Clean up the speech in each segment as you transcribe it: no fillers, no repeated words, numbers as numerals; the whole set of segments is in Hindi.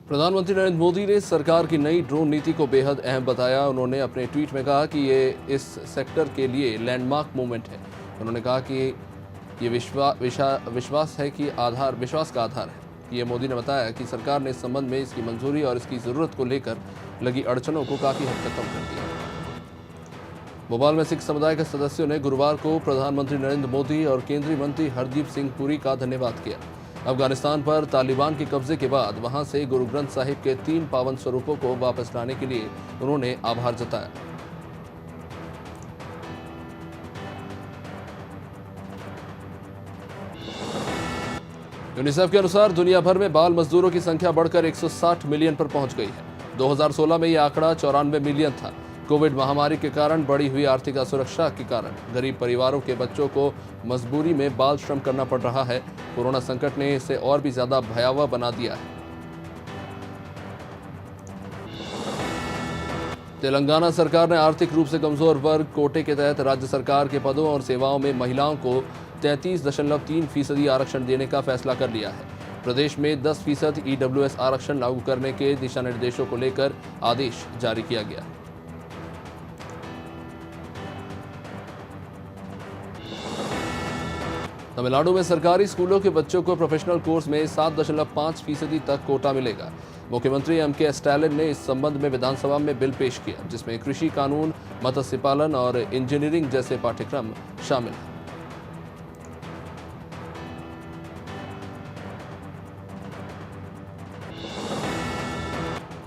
प्रधानमंत्री नरेंद्र मोदी ने सरकार की नई ड्रोन नीति को बेहद अहम बताया। उन्होंने अपने ट्वीट में कहा कि ये इस सेक्टर के लिए लैंडमार्क मूवमेंट है। उन्होंने कहा कि ये विश्वास का आधार है। पीएम मोदी ने बताया कि सरकार ने इस संबंध में इसकी मंजूरी और इसकी ज़रूरत को लेकर लगी अड़चनों को काफ़ी हद तक कम कर दिया। भोपाल में सिख समुदाय के सदस्यों ने गुरुवार को प्रधानमंत्री नरेंद्र मोदी और केंद्रीय मंत्री हरदीप सिंह पुरी का धन्यवाद किया। अफगानिस्तान पर तालिबान के कब्जे के बाद वहां से गुरु ग्रंथ साहिब के 3 पावन स्वरूपों को वापस लाने के लिए उन्होंने आभार जताया। यूनिसेफ के अनुसार दुनिया भर में बाल मजदूरों की संख्या बढ़कर 160 मिलियन पर पहुंच गई है। 2016 में यह आंकड़ा 94 मिलियन था। कोविड महामारी के कारण बढ़ी हुई आर्थिक असुरक्षा के कारण गरीब परिवारों के बच्चों को मजबूरी में बाल श्रम करना पड़ रहा है। कोरोना संकट ने इसे और भी ज्यादा भयावह बना दिया है। तेलंगाना सरकार ने आर्थिक रूप से कमजोर वर्ग कोटे के तहत राज्य सरकार के पदों और सेवाओं में महिलाओं को 33.3% आरक्षण देने का फैसला कर लिया है। प्रदेश में 10% ईडब्ल्यूएस आरक्षण लागू करने के दिशा निर्देशों को लेकर आदेश जारी किया गया है। तमिलनाडु में सरकारी स्कूलों के बच्चों को प्रोफेशनल कोर्स में 7.5% तक कोटा मिलेगा। मुख्यमंत्री एमके स्टालिन ने इस संबंध में विधानसभा में बिल पेश किया, जिसमें कृषि कानून, मत्स्य पालन और इंजीनियरिंग जैसे पाठ्यक्रम शामिल हैं।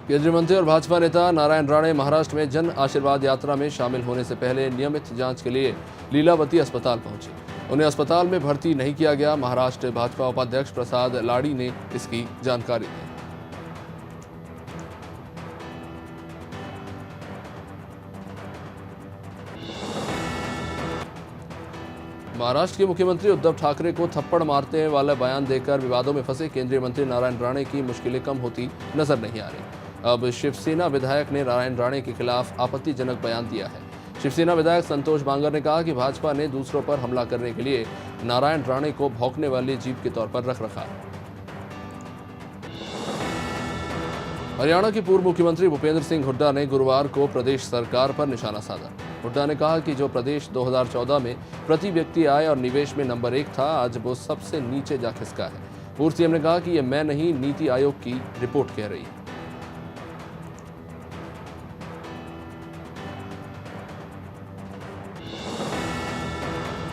केंद्रीय मंत्री और भाजपा नेता नारायण राणे महाराष्ट्र में जन आशीर्वाद यात्रा में शामिल होने से पहले नियमित जांच के लिए लीलावती अस्पताल पहुंचे। उन्हें अस्पताल में भर्ती नहीं किया गया। महाराष्ट्र भाजपा उपाध्यक्ष प्रसाद लाड़ी ने इसकी जानकारी दी। महाराष्ट्र के मुख्यमंत्री उद्धव ठाकरे को थप्पड़ मारते वाला बयान देकर विवादों में फंसे केंद्रीय मंत्री नारायण राणे की मुश्किलें कम होती नजर नहीं आ रही। अब शिवसेना विधायक ने नारायण राणे के खिलाफ आपत्तिजनक बयान दिया है। शिवसेना विधायक संतोष बांगर ने कहा कि भाजपा ने दूसरों पर हमला करने के लिए नारायण राणे को भौंकने वाली जीप के तौर पर रख रखा है। हरियाणा के पूर्व मुख्यमंत्री भूपेंद्र सिंह हुड्डा ने गुरुवार को प्रदेश सरकार पर निशाना साधा। हुड्डा ने कहा कि जो प्रदेश 2014 में प्रति व्यक्ति आय और निवेश में नंबर 1 था, आज वो सबसे नीचे जा खिसका है। पूर्व सीएम ने कहा कि यह मैं नहीं, नीति आयोग की रिपोर्ट कह रही है।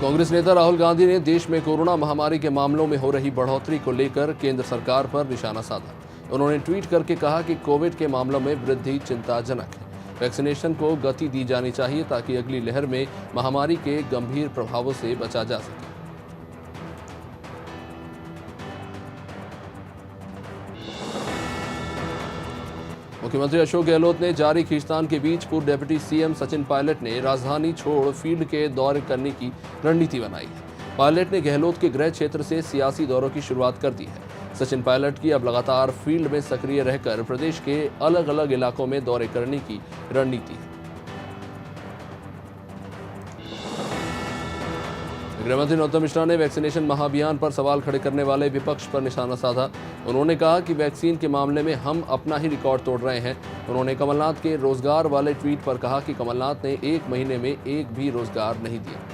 कांग्रेस नेता राहुल गांधी ने देश में कोरोना महामारी के मामलों में हो रही बढ़ोतरी को लेकर केंद्र सरकार पर निशाना साधा। उन्होंने ट्वीट करके कहा कि कोविड के मामलों में वृद्धि चिंताजनक है। वैक्सीनेशन को गति दी जानी चाहिए ताकि अगली लहर में महामारी के गंभीर प्रभावों से बचा जा सके। मुख्यमंत्री अशोक गहलोत ने जारी खींचतान के बीच पूर्व डिप्टी सीएम सचिन पायलट ने राजधानी छोड़ फील्ड के दौरे करने की रणनीति बनाई है। पायलट ने गहलोत के गृह क्षेत्र से सियासी दौरों की शुरुआत कर दी है। सचिन पायलट की अब लगातार फील्ड में सक्रिय रहकर प्रदेश के अलग अलग इलाकों में दौरे करने की रणनीति है। गृहमंत्री नरोत्तम मिश्रा ने वैक्सीनेशन महाअभियान पर सवाल खड़े करने वाले विपक्ष पर निशाना साधा। उन्होंने कहा कि वैक्सीन के मामले में हम अपना ही रिकॉर्ड तोड़ रहे हैं। उन्होंने कमलनाथ के रोजगार वाले ट्वीट पर कहा कि कमलनाथ ने 1 महीने में एक भी रोजगार नहीं दिया।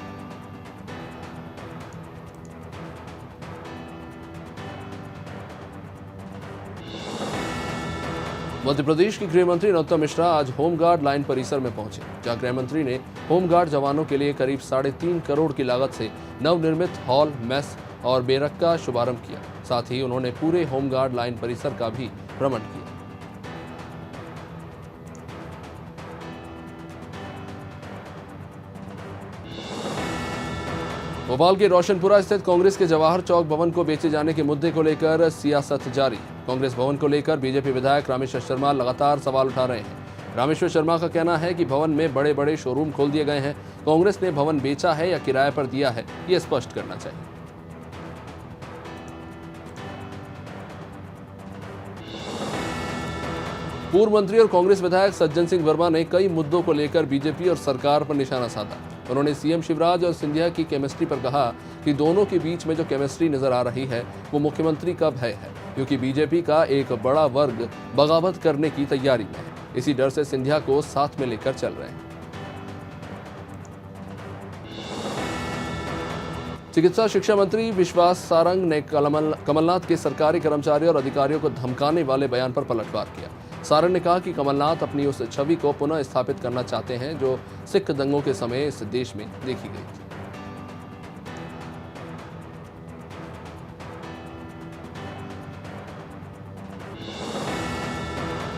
मध्य प्रदेश के गृह मंत्री नरोत्तम मिश्रा आज होमगार्ड लाइन परिसर में पहुंचे, जहां गृह मंत्री ने होमगार्ड जवानों के लिए करीब 3.5 करोड़ की लागत से नवनिर्मित हॉल, मेस और बैरक का शुभारंभ किया। साथ ही उन्होंने पूरे होमगार्ड लाइन परिसर का भी भ्रमण किया। भोपाल के रोशनपुरा स्थित कांग्रेस के जवाहर चौक भवन को बेचे जाने के मुद्दे को लेकर सियासत जारी। कांग्रेस भवन को लेकर बीजेपी विधायक रामेश्वर शर्मा लगातार सवाल उठा रहे हैं। रामेश्वर शर्मा का कहना है कि भवन में बड़े बड़े शोरूम खोल दिए गए हैं। कांग्रेस ने भवन बेचा है या किराए पर दिया है, ये स्पष्ट करना चाहिए। पूर्व मंत्री और कांग्रेस विधायक सज्जन सिंह वर्मा ने कई मुद्दों को लेकर बीजेपी और सरकार पर निशाना साधा। उन्होंने सीएम शिवराज और सिंधिया की केमिस्ट्री पर कहा कि दोनों के बीच में जो केमिस्ट्री नजर आ रही है वो मुख्यमंत्री का भय है, क्योंकि बीजेपी का एक बड़ा वर्ग बगावत करने की तैयारी में है। इसी डर से सिंधिया को साथ में लेकर चल रहे हैं। चिकित्सा शिक्षा मंत्री विश्वास सारंग ने कमलनाथ के सरकारी कर्मचारियों और अधिकारियों को धमकाने वाले बयान पर पलटवार किया। सारंग ने कहा कि कमलनाथ अपनी उस छवि को पुनः स्थापित करना चाहते हैं जो सिख दंगों के समय इस देश में देखी गई थी।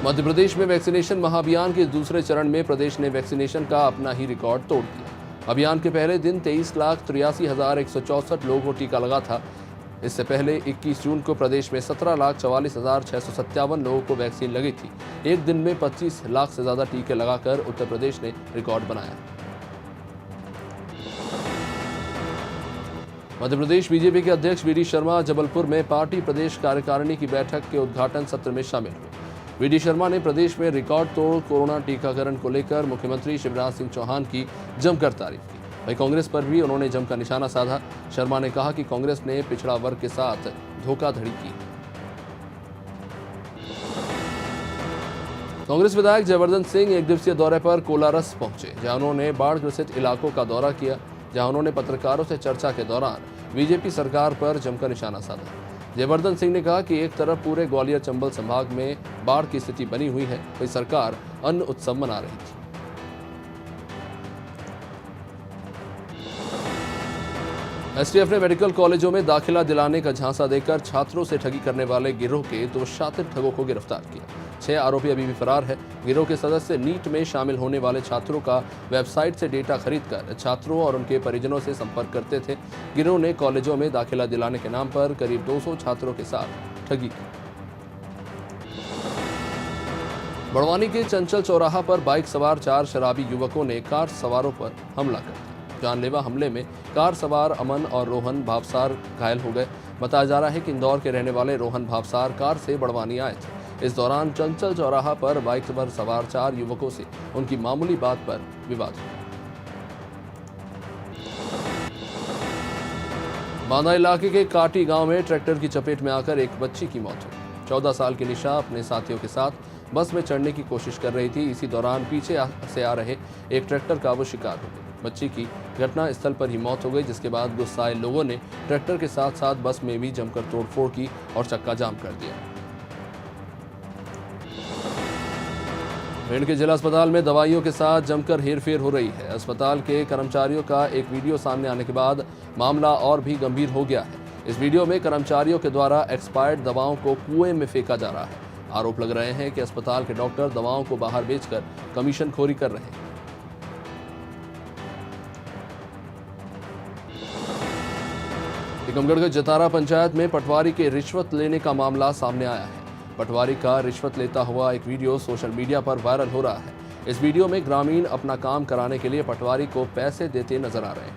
मध्य प्रदेश में वैक्सीनेशन महाअभियान के दूसरे चरण में प्रदेश ने वैक्सीनेशन का अपना ही रिकॉर्ड तोड़ दिया। अभियान के पहले दिन 23,83,164 लोगों को टीका लगा था। इससे पहले 21 जून को प्रदेश में 17,44,657 लोगों को वैक्सीन लगी थी। एक दिन में 25 लाख से ज्यादा टीके लगाकर उत्तर प्रदेश ने रिकॉर्ड बनाया। मध्य प्रदेश बीजेपी के अध्यक्ष वी डी शर्मा जबलपुर में पार्टी प्रदेश कार्यकारिणी की बैठक के उद्घाटन सत्र में शामिल हुए। वी डी शर्मा ने प्रदेश में रिकॉर्ड तोड़ कोरोना टीकाकरण को लेकर मुख्यमंत्री शिवराज सिंह चौहान की जमकर तारीफ की। वहीं कांग्रेस पर भी उन्होंने जमकर निशाना साधा। शर्मा ने कहा कि कांग्रेस ने पिछड़ा वर्ग के साथ धोखाधड़ी की। कांग्रेस विधायक जयवर्धन सिंह एक दिवसीय दौरे पर कोलारस पहुंचे, जहां उन्होंने बाढ़ ग्रसित इलाकों का दौरा किया, जहां उन्होंने पत्रकारों से चर्चा के दौरान बीजेपी सरकार पर जमकर निशाना साधा। जयवर्धन सिंह ने कहा कि एक तरफ पूरे ग्वालियर चंबल संभाग में बाढ़ की स्थिति बनी हुई है, वहीं सरकार अन्न उत्सव मना रही थी। एसटीएफ ने मेडिकल कॉलेजों में दाखिला दिलाने का झांसा देकर छात्रों से ठगी करने वाले गिरोह के 2 शातिर ठगों को गिरफ्तार किया। 6 आरोपी अभी भी फरार है। गिरोह के सदस्य नीट में शामिल होने वाले छात्रों का वेबसाइट से डेटा खरीदकर छात्रों और उनके परिजनों से संपर्क करते थे। गिरोह ने कॉलेजों में दाखिला दिलाने के नाम पर करीब 200 छात्रों के साथ ठगी की। बड़वानी के चंचल चौराहा पर बाइक सवार 4 शराबी युवकों ने कार सवारों पर हमला कर दिया। जानलेवा हमले में कार सवार अमन और रोहन भावसार घायल हो गए। बताया जा रहा है कि इंदौर के रहने वाले रोहन भावसार कार से बड़वानी आए थे। इस दौरान चंचल चौराहा पर बाइक पर सवार 4 युवकों से उनकी मामूली बात पर विवाद हुआ। बांदा इलाके के काटी गांव में ट्रैक्टर की चपेट में आकर एक बच्ची की मौत हुई। 14 साल की निशा अपने साथियों के साथ बस में चढ़ने की कोशिश कर रही थी। इसी दौरान पीछे से आ रहे एक ट्रैक्टर का वो शिकार हो गई। बच्ची की घटना स्थल पर ही मौत हो गई, जिसके बाद गुस्साए लोगों ने ट्रैक्टर के साथ साथ बस में भी जमकर तोड़फोड़ की और चक्का जाम कर दिया। भिंड के जिला अस्पताल में दवाइयों के साथ जमकर हेरफेर हो रही है। अस्पताल के कर्मचारियों का एक वीडियो सामने आने के बाद मामला और भी गंभीर हो गया है। इस वीडियो में कर्मचारियों के द्वारा एक्सपायर्ड दवाओं को कुएं में फेंका जा रहा है। आरोप लग रहे हैं कि अस्पताल के डॉक्टर दवाओं को बाहर बेचकर कमीशनखोरी कर रहे हैं। टीकमगढ़ के जतारा पंचायत में पटवारी के रिश्वत लेने का मामला सामने आया है। पटवारी का रिश्वत लेता हुआ एक वीडियो सोशल मीडिया पर वायरल हो रहा है। इस वीडियो में ग्रामीण अपना काम कराने के लिए पटवारी को पैसे देते नजर आ रहे हैं।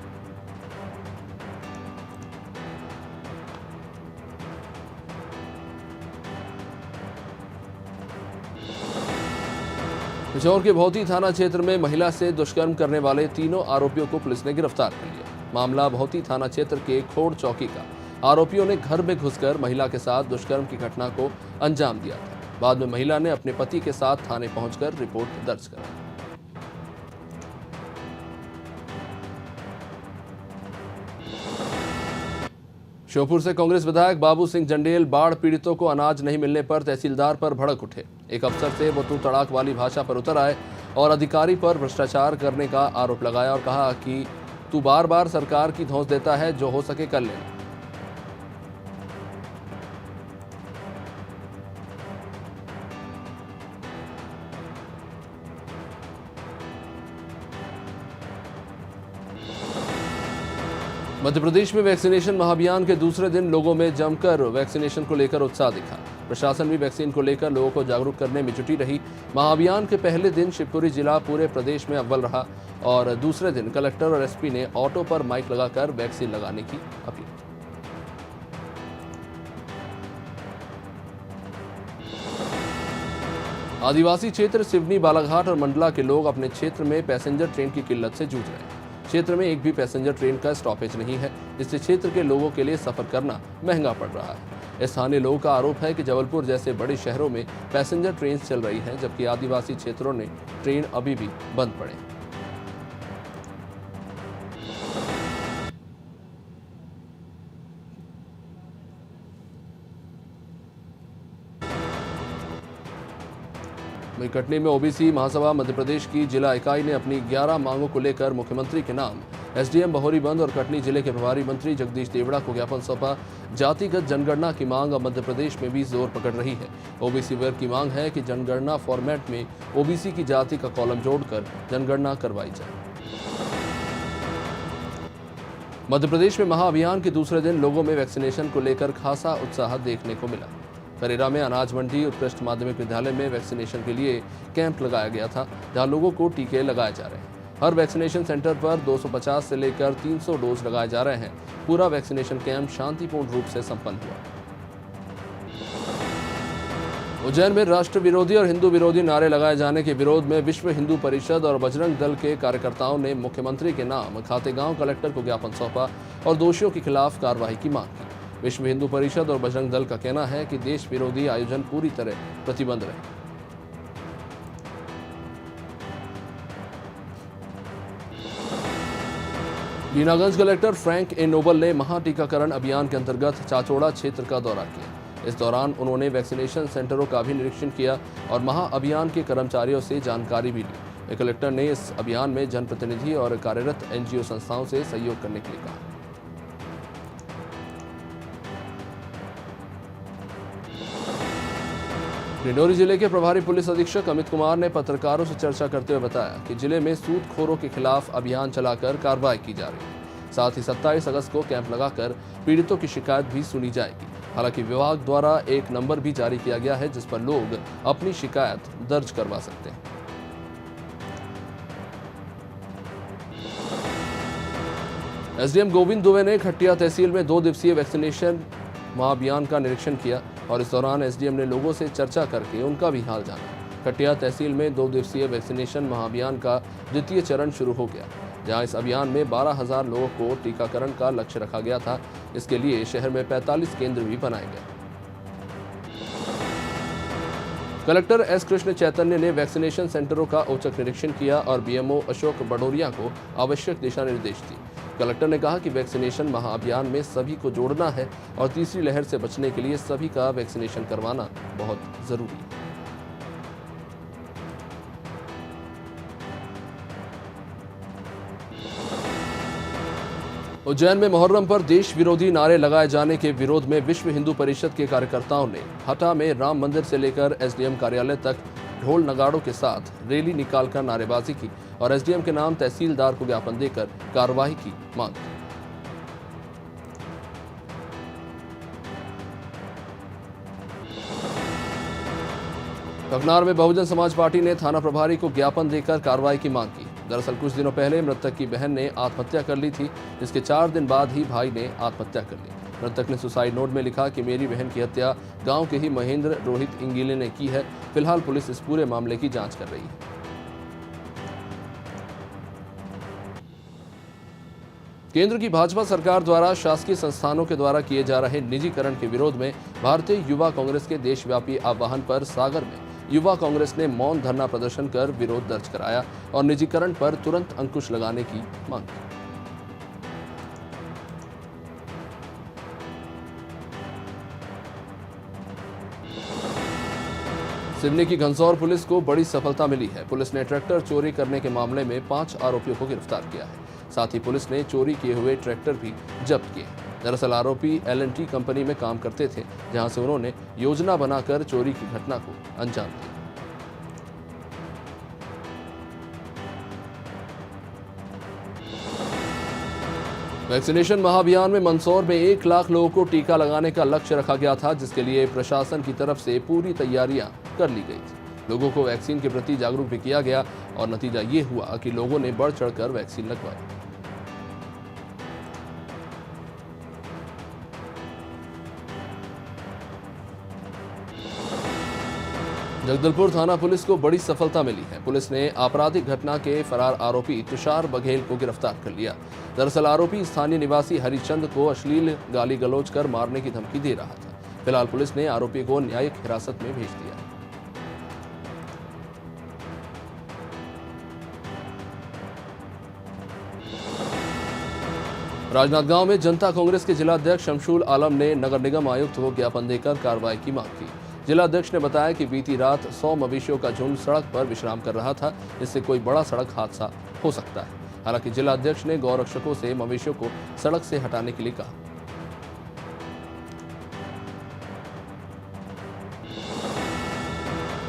पिछौर के भौती थाना क्षेत्र में महिला से दुष्कर्म करने वाले 3 आरोपियों को पुलिस ने गिरफ्तार कर लिया। मामला भौती थाना क्षेत्र के खोड़ चौकी का। आरोपियों ने घर में घुसकर महिला के साथ दुष्कर्म की घटना को अंजाम दिया था। बाद में महिला ने अपने पति के साथ थाने पहुंचकर रिपोर्ट दर्ज कराई। श्योपुर से कांग्रेस विधायक बाबू सिंह जंडेल बाढ़ पीड़ितों को अनाज नहीं मिलने पर तहसीलदार पर भड़क उठे। एक अफसर से वो तू तड़ाक वाली भाषा पर उतर आए और अधिकारी पर भ्रष्टाचार करने का आरोप लगाया और कहा कि तू बार बार सरकार की धौंस देता है, जो हो सके कर लेना। मध्य प्रदेश में वैक्सीनेशन महाअभियान के दूसरे दिन लोगों में जमकर वैक्सीनेशन को लेकर उत्साह दिखा। प्रशासन भी वैक्सीन को लेकर लोगों को जागरूक करने में जुटी रही। महाअभियान के पहले दिन शिवपुरी जिला पूरे प्रदेश में अव्वल रहा और दूसरे दिन कलेक्टर और एसपी ने ऑटो पर माइक लगाकर वैक्सीन लगाने की अपील की। आदिवासी क्षेत्र सिवनी, बालाघाट और मंडला के लोग अपने क्षेत्र में पैसेंजर ट्रेन की किल्लत से जूझ रहे हैं। क्षेत्र में एक भी पैसेंजर ट्रेन का स्टॉपेज नहीं है, जिससे क्षेत्र के लोगों के लिए सफर करना महंगा पड़ रहा है। स्थानीय लोगों का आरोप है कि जबलपुर जैसे बड़े शहरों में पैसेंजर ट्रेन चल रही हैं, जबकि आदिवासी क्षेत्रों में ट्रेन अभी भी बंद पड़े हैं। वहीं कटनी में ओबीसी महासभा मध्य प्रदेश की जिला इकाई ने अपनी 11 मांगों को लेकर मुख्यमंत्री के नाम एसडीएम बहोरीबंद और कटनी जिले के प्रभारी मंत्री जगदीश देवड़ा को ज्ञापन सौंपा। जातिगत जनगणना की मांग अब मध्य प्रदेश में भी जोर पकड़ रही है। ओबीसी वर्ग की मांग है कि जनगणना फॉर्मेट में ओबीसी की जाति का कॉलम जोड़कर जनगणना करवाई जाए। मध्य प्रदेश में महाअभियान के दूसरे दिन लोगों में वैक्सीनेशन को लेकर खासा उत्साह देखने को मिला। करेरा में अनाज मंडी उत्कृष्ट माध्यमिक विद्यालय में वैक्सीनेशन के लिए कैंप लगाया गया था, जहां लोगों को टीके लगाए जा रहे हैं। हर वैक्सीनेशन सेंटर पर 250 से लेकर 300 डोज लगाए जा रहे हैं। पूरा वैक्सीनेशन कैंप शांतिपूर्ण रूप से संपन्न हुआ। उज्जैन में राष्ट्र विरोधी और हिंदू विरोधी नारे लगाए जाने के विरोध में विश्व हिंदू परिषद और बजरंग दल के कार्यकर्ताओं ने मुख्यमंत्री के नाम खातेगांव कलेक्टर को ज्ञापन सौंपा और दोषियों के खिलाफ कार्रवाई की मांग की। विश्व हिंदू परिषद और बजरंग दल का कहना है कि देश विरोधी आयोजन पूरी तरह प्रतिबंध रहे। Binaganj collector Frank a noble ने महा टीकाकरण अभियान के अंतर्गत चाचौड़ा क्षेत्र का दौरा किया। इस दौरान उन्होंने वैक्सीनेशन सेंटरों का भी निरीक्षण किया और महा अभियान के कर्मचारियों से जानकारी भी ली। कलेक्टर ने इस अभियान में जनप्रतिनिधि और कार्यरत एनजीओ संस्थाओं से सहयोग करने के लिए कहा। डिंडोरी जिले के प्रभारी पुलिस अधीक्षक अमित कुमार ने पत्रकारों से चर्चा करते हुए बताया कि जिले में सूदखोरों के खिलाफ अभियान चलाकर कार्रवाई की जा रही है। साथ ही 27 अगस्त को कैंप लगाकर पीड़ितों की शिकायत भी सुनी जाएगी। हालांकि विभाग द्वारा एक नंबर भी जारी किया गया है, जिस पर लोग अपनी शिकायत दर्ज करवा सकते हैं। एसडीएम गोविंद दुबे ने खटिया तहसील में 2 दिवसीय वैक्सीनेशन महाअभियान का निरीक्षण किया और इस दौरान एसडीएम ने लोगों से चर्चा करके उनका भी हाल जाना। खटिया तहसील में 2 दिवसीय वैक्सीनेशन महाअभियान का द्वितीय चरण शुरू हो गया, जहां इस अभियान में 12,000 लोगों को टीकाकरण का लक्ष्य रखा गया था। इसके लिए शहर में 45 केंद्र भी बनाए गए। कलेक्टर एस कृष्ण चैतन्य ने वैक्सीनेशन सेंटरों का औचक निरीक्षण किया और बीएमओ अशोक बडोरिया को आवश्यक दिशा निर्देश दिए। कलेक्टर ने कहा कि वैक्सीनेशन महाअभियान में सभी को जोड़ना है और तीसरी लहर से बचने के लिए सभी का वैक्सीनेशन करवाना बहुत जरूरी है। उज्जैन में मुहर्रम पर देश विरोधी नारे लगाए जाने के विरोध में विश्व हिंदू परिषद के कार्यकर्ताओं ने हटा में राम मंदिर से लेकर एसडीएम कार्यालय तक ढोल नगाड़ों के साथ रैली निकालकर नारेबाजी की और एसडीएम के नाम तहसीलदार को ज्ञापन देकर कार्रवाई की मांग की। ककनार में बहुजन समाज पार्टी ने थाना प्रभारी को ज्ञापन देकर कार्रवाई की मांग की। दरअसल कुछ दिनों पहले मृतक की बहन ने आत्महत्या कर ली थी, जिसके 4 दिन बाद ही भाई ने आत्महत्या कर ली। मृतक ने सुसाइड नोट में लिखा कि मेरी बहन की हत्या गांव के ही महेंद्र रोहित इंगीले ने की है। फिलहाल पुलिस इस पूरे मामले की जांच कर रही है। केंद्र की भाजपा सरकार द्वारा शासकीय संस्थानों के द्वारा किए जा रहे निजीकरण के विरोध में भारतीय युवा कांग्रेस के देशव्यापी आह्वान पर सागर में युवा कांग्रेस ने मौन धरना प्रदर्शन कर विरोध दर्ज कराया और निजीकरण पर तुरंत अंकुश लगाने की मांग की। सिवनी की घनसौर पुलिस को बड़ी सफलता मिली है। पुलिस ने ट्रैक्टर चोरी करने के मामले में 5 आरोपियों को गिरफ्तार किया है। साथ ही पुलिस ने चोरी किए हुए ट्रैक्टर भी जब्त किए। दरअसल आरोपी L&T कंपनी में काम करते थे, जहां से उन्होंने योजना बनाकर चोरी की घटना को अंजाम दिया। वैक्सीनेशन महाअभियान में मंदसौर में 1 लाख लोगों को टीका लगाने का लक्ष्य रखा गया था, जिसके लिए प्रशासन की तरफ से पूरी तैयारियां कर ली गई थी। लोगों को वैक्सीन के प्रति जागरूक भी किया गया और नतीजा ये हुआ कि लोगों ने बढ़ चढ़कर वैक्सीन लगवाई। जगदलपुर थाना पुलिस को बड़ी सफलता मिली है। पुलिस ने आपराधिक घटना के फरार आरोपी तुषार बघेल को गिरफ्तार कर लिया। दरअसल आरोपी स्थानीय निवासी हरिचंद को अश्लील गाली गलौज कर मारने की धमकी दे रहा था। फिलहाल पुलिस ने आरोपी को न्यायिक हिरासत में भेज दिया। राजनांदगांव में जनता कांग्रेस के जिलाध्यक्ष शमशुल आलम ने नगर निगम आयुक्त को ज्ञापन देकर कार्रवाई की मांग की। जिलाध्यक्ष ने बताया कि बीती रात 100 मवेशियों का झुंड सड़क पर विश्राम कर रहा था, इससे कोई बड़ा सड़क हादसा हो सकता है। हालांकि जिलाध्यक्ष ने गौरक्षकों से मवेशियों को सड़क से हटाने के लिए कहा।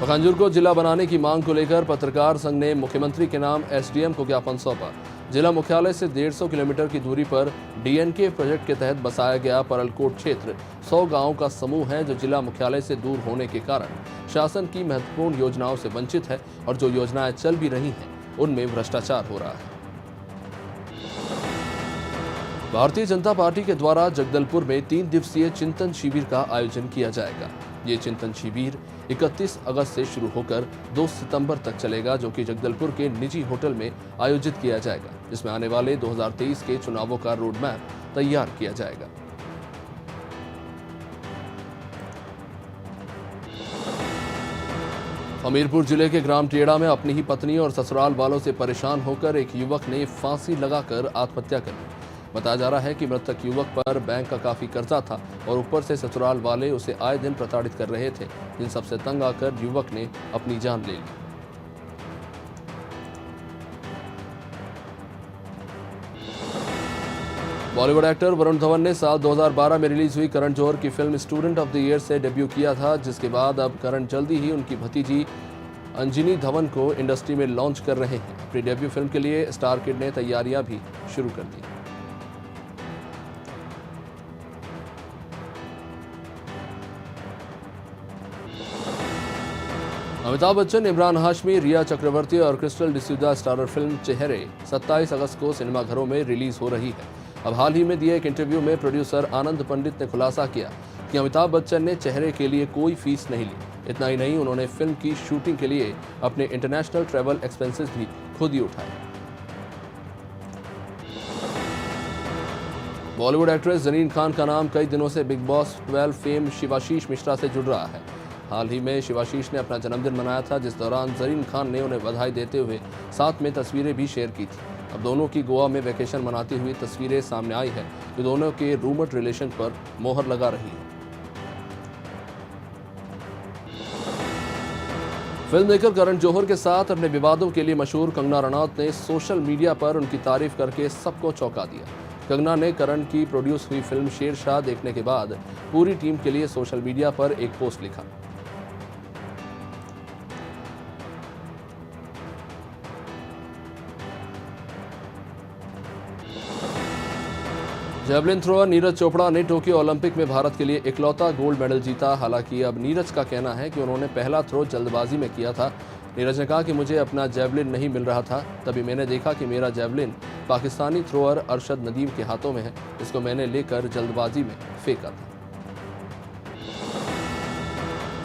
पखांजूर को जिला बनाने की मांग को लेकर पत्रकार संघ ने मुख्यमंत्री के नाम एसडीएम को ज्ञापन सौंपा। जिला मुख्यालय से 150 किलोमीटर की दूरी पर डीएनके प्रोजेक्ट के तहत बसाया गया परलकोट क्षेत्र 100 गांवों का समूह है, जो जिला मुख्यालय से दूर होने के कारण शासन की महत्वपूर्ण योजनाओं से वंचित है और जो योजनाएं चल भी रही हैं उनमें भ्रष्टाचार हो रहा है। भारतीय जनता पार्टी के द्वारा जगदलपुर में 3 दिवसीय चिंतन शिविर का आयोजन किया जाएगा। ये चिंतन शिविर 31 अगस्त से शुरू होकर 2 सितंबर तक चलेगा, जो कि जगदलपुर के निजी होटल में आयोजित किया जाएगा। इसमें आने वाले 2023 के चुनावों का रोड मैप तैयार किया जाएगा। हमीरपुर जिले के ग्राम टेड़ा में अपनी ही पत्नी और ससुराल वालों से परेशान होकर एक युवक ने फांसी लगाकर आत्महत्या कर ली। बताया जा रहा है कि मृतक युवक पर बैंक का काफी कर्जा था और ऊपर से ससुराल वाले उसे आए दिन प्रताड़ित कर रहे थे, जिन सबसे तंग आकर युवक ने अपनी जान ले ली। बॉलीवुड एक्टर वरुण धवन ने साल 2012 में रिलीज हुई करण जौहर की film student of the year से डेब्यू किया था, जिसके बाद अब करण जल्दी ही उनकी भतीजी अंजनी धवन को इंडस्ट्री में लॉन्च कर रहे हैं। अपनी डेब्यू फिल्म के लिए स्टार किड ने तैयारियां भी शुरू कर दी। अमिताभ बच्चन, इमरान हाशमी, रिया चक्रवर्ती और क्रिस्टल डिसूजा स्टारर फिल्म चेहरे 27 अगस्त को सिनेमाघरों में रिलीज हो रही है। अब हाल ही में दिए एक इंटरव्यू में प्रोड्यूसर आनंद पंडित ने खुलासा किया कि अमिताभ बच्चन ने चेहरे के लिए कोई फीस नहीं ली। इतना ही नहीं, उन्होंने फिल्म की शूटिंग के लिए अपने इंटरनेशनल ट्रैवल एक्सपेंसेस भी खुद ही उठाए। बॉलीवुड एक्ट्रेस जरीन खान का नाम कई दिनों से big boss 12 fame Shivashish Mishra से जुड़ रहा है। हाल ही में शिवाशीष ने अपना जन्मदिन मनाया था, जिस दौरान जरीन खान ने उन्हें बधाई देते हुए साथ में तस्वीरें भी शेयर की थी। अब दोनों की गोवा में वेकेशन मनाती हुई तस्वीरें सामने आई है, जो दोनों के रूमर्ड रिलेशन पर मोहर लगा रही है। फिल्म मेकर करण जौहर के साथ अपने विवादों के लिए मशहूर कंगना रनौत ने सोशल मीडिया पर उनकी तारीफ करके सबको चौंका दिया। कंगना ने करण की प्रोड्यूस हुई फिल्म शेरशाह देखने के बाद पूरी टीम के लिए सोशल मीडिया पर एक पोस्ट लिखा। जेवलिन थ्रोअर नीरज चोपड़ा ने टोक्यो ओलंपिक में भारत के लिए इकलौता गोल्ड मेडल जीता। हालांकि अब नीरज का कहना है कि उन्होंने पहला थ्रो जल्दबाजी में किया था। नीरज ने कहा कि मुझे अपना जेवलिन नहीं मिल रहा था, तभी मैंने देखा कि मेरा जेवलिन पाकिस्तानी थ्रोअर अरशद नदीम के हाथों में है, इसको मैंने लेकर जल्दबाजी में फेंका था।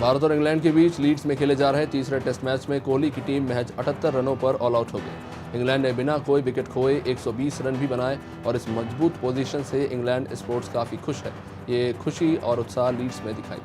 भारत और इंग्लैंड के बीच लीड्स में खेले जा रहे तीसरे टेस्ट मैच में कोहली की टीम महज 78 रनों पर ऑल आउट हो गई। इंग्लैंड ने बिना कोई विकेट खोए 120 रन भी बनाए और इस मजबूत पोजीशन से इंग्लैंड स्पोर्ट्स काफ़ी खुश है। ये खुशी और उत्साह लीड्स में दिखाई।